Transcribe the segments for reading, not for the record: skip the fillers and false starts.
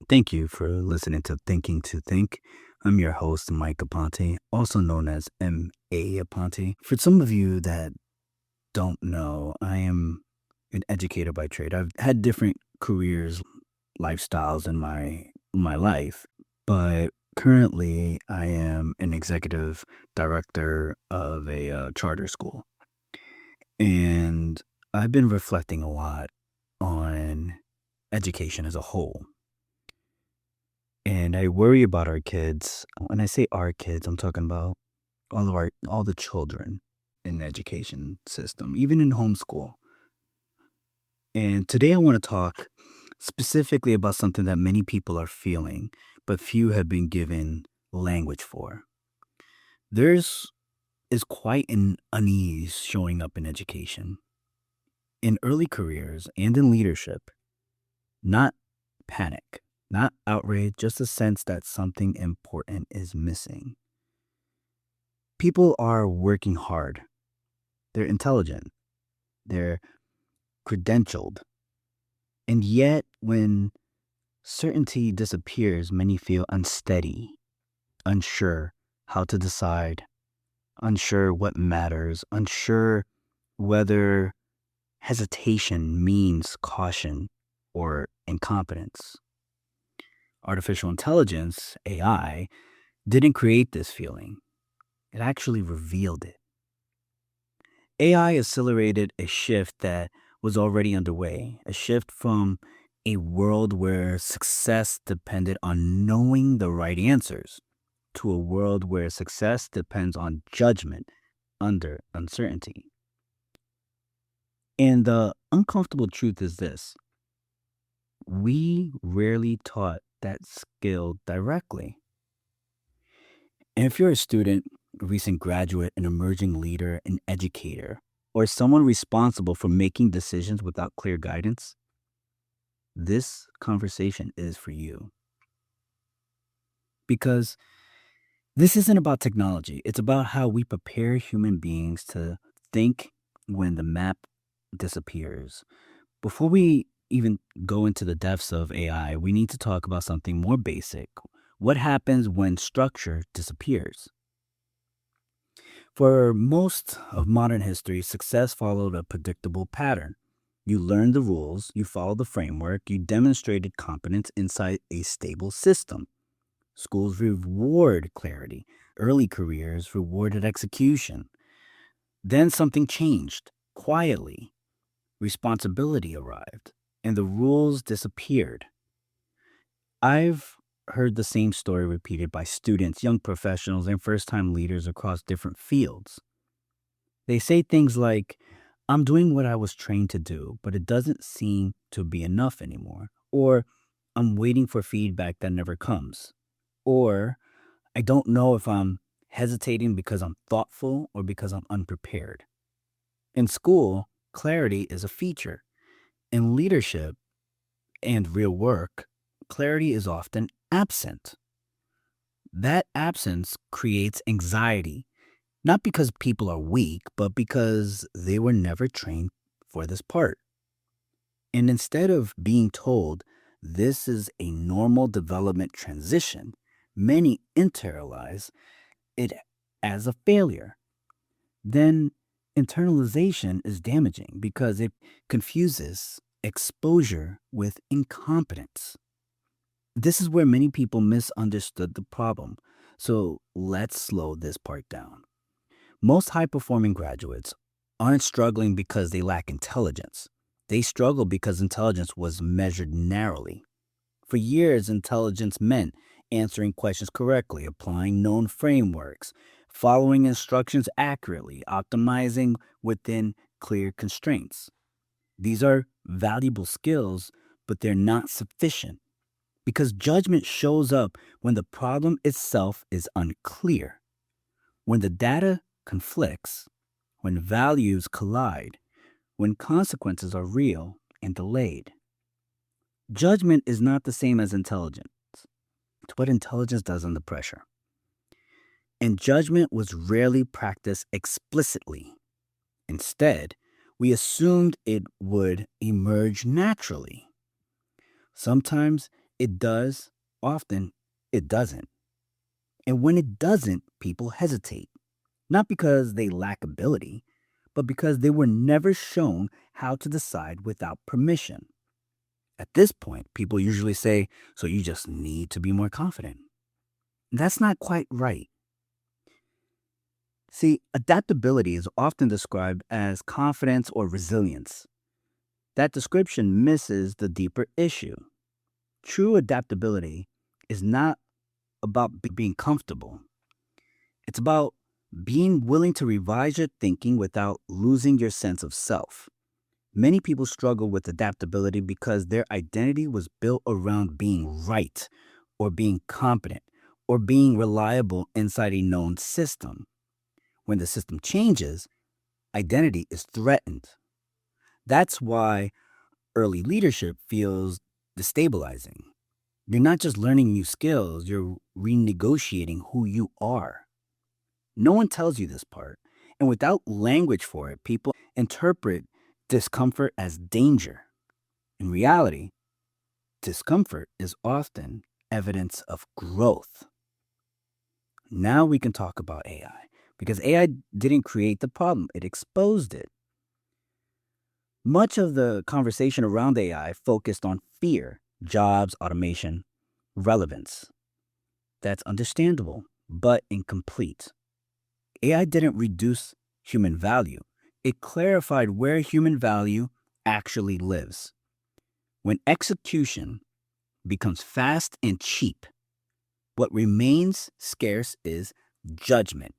Thank you for listening to Thinking to Think. I'm your host, Mike Aponte, also known as M.A. Aponte. For some of you that don't know, I am an educator by trade. I've had different careers, lifestyles in my life, but currently I am an executive director of a charter school. And I've been reflecting a lot on education as a whole. And I worry about our kids. When I say our kids, I'm talking about all the children in the education system, even in homeschool. And today I want to talk specifically about something that many people are feeling, but few have been given language for. There's is quite an unease showing up in education, in early careers and in leadership. Not panic, not outrage, just a sense that something important is missing. People are working hard. They're intelligent. They're credentialed. And yet, when certainty disappears, many feel unsteady, unsure how to decide, unsure what matters, unsure whether hesitation means caution or incompetence. Artificial intelligence, AI, didn't create this feeling. It actually revealed it. AI accelerated a shift that was already underway, a shift from a world where success depended on knowing the right answers to a world where success depends on judgment under uncertainty. And the uncomfortable truth is this: we rarely taught that skill directly. And if you're a student, a recent graduate, an emerging leader, an educator, or someone responsible for making decisions without clear guidance, this conversation is for you. Because this isn't about technology, it's about how we prepare human beings to think when the map disappears. Before we even go into the depths of AI, we need to talk about something more basic. What happens when structure disappears? For most of modern history, success followed a predictable pattern. You learned the rules, you followed the framework, you demonstrated competence inside a stable system. Schools reward clarity, early careers rewarded execution. Then something changed quietly. Responsibility arrived, and the rules disappeared. I've heard the same story repeated by students, young professionals, and first time leaders across different fields. They say things like, I'm doing what I was trained to do, but it doesn't seem to be enough anymore. Or, I'm waiting for feedback that never comes. Or, I don't know if I'm hesitating because I'm thoughtful or because I'm unprepared. In school, clarity is a feature. In leadership and real work, clarity is often absent. That absence creates anxiety, not because people are weak, but because they were never trained for this part. And instead of being told this is a normal development transition, many internalize it as a failure. Then internalization is damaging because it confuses exposure with incompetence. This is where many people misunderstood the problem. So let's slow this part down. Most high performing graduates aren't struggling because they lack intelligence. They struggle because intelligence was measured narrowly. For years, intelligence meant answering questions correctly, applying known frameworks, following instructions accurately, optimizing within clear constraints. These are valuable skills, but they're not sufficient because judgment shows up when the problem itself is unclear, when the data conflicts, when values collide, when consequences are real and delayed. Judgment is not the same as intelligence. It's what intelligence does under pressure. And judgment was rarely practiced explicitly. Instead, we assumed it would emerge naturally. Sometimes It does, often it doesn't. And when it doesn't, people hesitate, not because they lack ability, but because they were never shown how to decide without permission. At this point, people usually say, so you just need to be more confident. That's not quite right. See, adaptability is often described as confidence or resilience. That description misses the deeper issue. True adaptability is not about being comfortable, it's about being willing to revise your thinking without losing your sense of self. Many people struggle with adaptability because their identity was built around being right, or being competent, or being reliable inside a known system. When the system changes, identity is threatened. That's why early leadership feels destabilizing. You're not just learning new skills, you're renegotiating who you are. No one tells you this part. And without language for it, people interpret discomfort as danger. In reality, discomfort is often evidence of growth. Now we can talk about AI because AI didn't create the problem, it exposed it. Much of the conversation around AI focused on fear, jobs, automation, relevance. That's understandable, but incomplete. AI didn't reduce human value, it clarified where human value actually lives. When execution becomes fast and cheap, what remains scarce is judgment.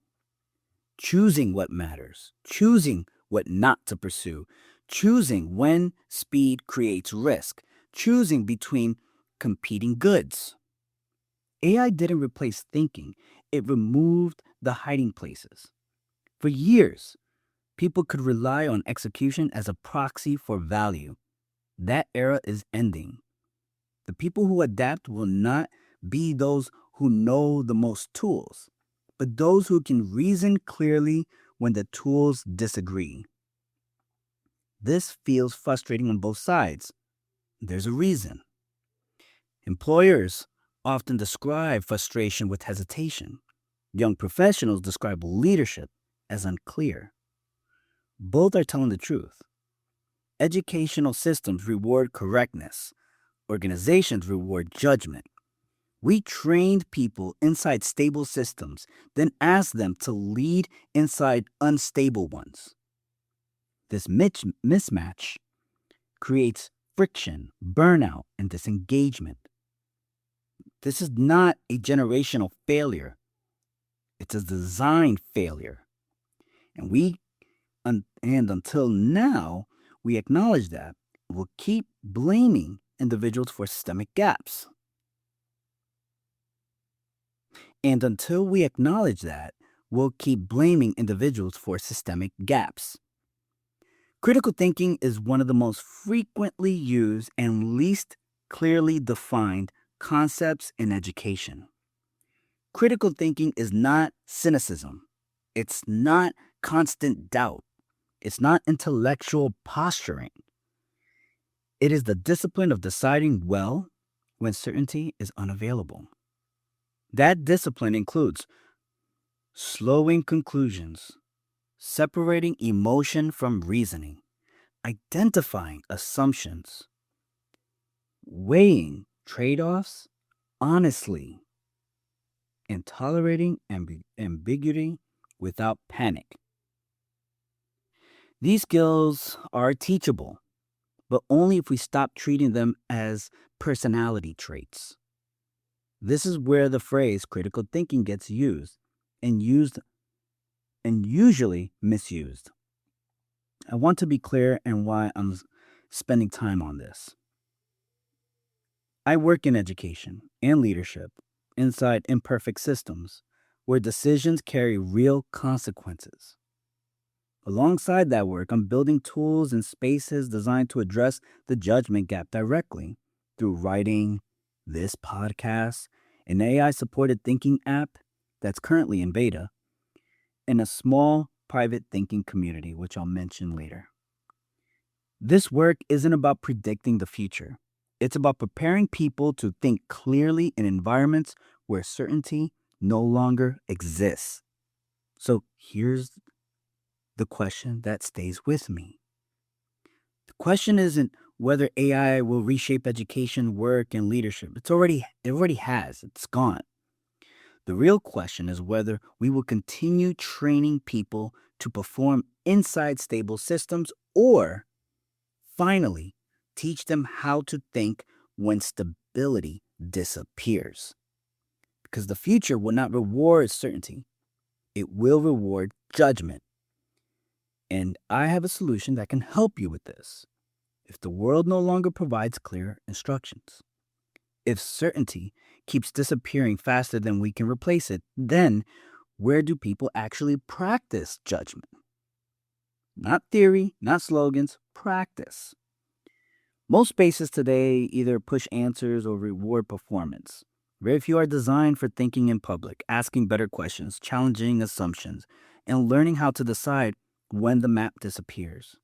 Choosing what matters, choosing what not to pursue, choosing when speed creates risk, choosing between competing goods. AI didn't replace thinking, it removed the hiding places. For years, people could rely on execution as a proxy for value. That era is ending. The people who adapt will not be those who know the most tools, but those who can reason clearly when the tools disagree. This feels frustrating on both sides. There's a reason. Employers often describe frustration with hesitation. Young professionals describe leadership as unclear. Both are telling the truth. Educational systems reward correctness, organizations reward judgment. We trained people inside stable systems, then asked them to lead inside unstable ones. This mismatch creates friction, burnout, and disengagement. This is not a generational failure, it's a design failure. And until now, we acknowledge that. We'll keep blaming individuals for systemic gaps. And until we acknowledge that, we'll keep blaming individuals for systemic gaps. Critical thinking is one of the most frequently used and least clearly defined concepts in education. Critical thinking is not cynicism. It's not constant doubt. It's not intellectual posturing. It is the discipline of deciding well when certainty is unavailable. That discipline includes slowing conclusions, separating emotion from reasoning, identifying assumptions, weighing trade offs honestly, and tolerating ambiguity without panic. These skills are teachable, but only if we stop treating them as personality traits. This is where the phrase critical thinking gets used and usually misused. I want to be clear and why I'm spending time on this. I work in education and leadership inside imperfect systems where decisions carry real consequences. Alongside that work, I'm building tools and spaces designed to address the judgment gap directly through writing, this podcast, an AI supported thinking app that's currently in beta, and a small private thinking community, which I'll mention later. This work isn't about predicting the future, It's about preparing people to think clearly in environments where certainty no longer exists. So here's the question that stays with me. The question isn't whether AI will reshape education, work, and leadership. It already has. It's gone. The real question is whether we will continue training people to perform inside stable systems or finally teach them how to think when stability disappears. Because the future will not reward certainty, it will reward judgment. And I have a solution that can help you with this. If the world no longer provides clear instructions, if certainty keeps disappearing faster than we can replace it, then where do people actually practice judgment? Not theory, not slogans, practice. Most spaces today either push answers or reward performance. Very few are designed for thinking in public, asking better questions, challenging assumptions, and learning how to decide when the map disappears.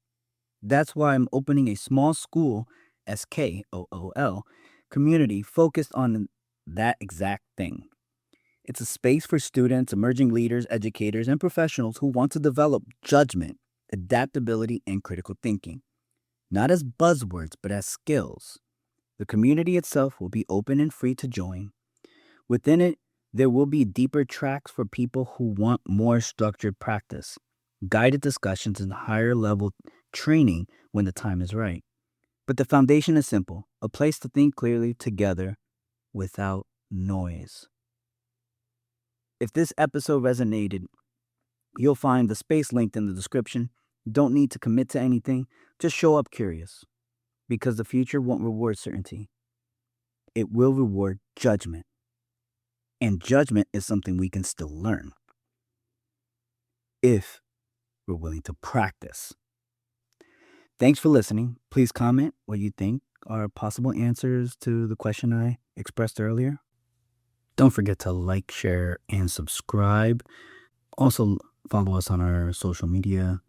That's why I'm opening a small school, SKOOL, community focused on that exact thing. It's a space for students, emerging leaders, educators, and professionals who want to develop judgment, adaptability, and critical thinking, not as buzzwords, but as skills. The community itself will be open and free to join. Within it, there will be deeper tracks for people who want more structured practice, guided discussions, and higher level training when the time is right. But the foundation is simple, a place to think clearly together without noise. If this episode resonated, you'll find the space linked in the description. You don't need to commit to anything, just show up curious. Because the future won't reward certainty, it will reward judgment. And judgment is something we can still learn if we're willing to practice. Thanks for listening. Please comment what you think are possible answers to the question I expressed earlier. Don't forget to like, share, and subscribe. Also, follow us on our social media.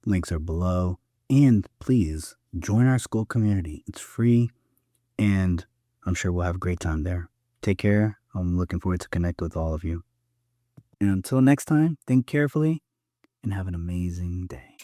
Links are below. And please join our school community. It's free, and I'm sure we'll have a great time there. Take care. I'm looking forward to connect with all of you. And until next time, think carefully and have an amazing day.